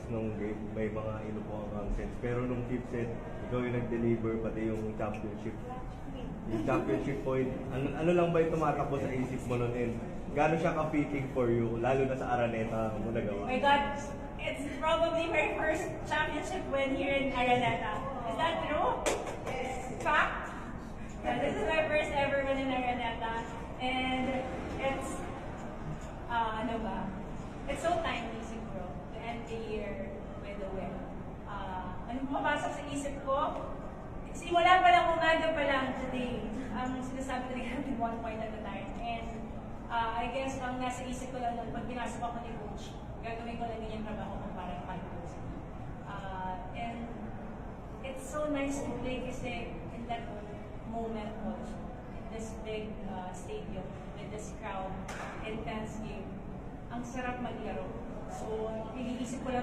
nung game, may mga inupuan kang sets. Pero nung fifth set, ikaw yung nag-deliver pati yung championship. Yung championship point, ano lang ba yung tumatakbo sa isip mo nun? And gano'n siya ka-fitting for you, lalo na sa Araneta mo nagawa? Oh my God, it's probably my first championship win here in Araneta. Is that true? Fact? Yeah, this is my first ever win in Araneta. And it's, ano ba? It's so timely siguro to end the year with a win. Ano pumapasok sa isip ko? Simula pa lang, umaga pa lang today, sinasabi talaga natin 1 point at a time. And I guess ang nasa isip ko lang nun, pag pinasok ako ni Coach, gagawin ko lang din yung trabaho ko para pag-coach. And it's so nice to play kasi in that moment also, in this big stadium, with this crowd, intense game, ang sarap maglaro. So, iniisip ko lang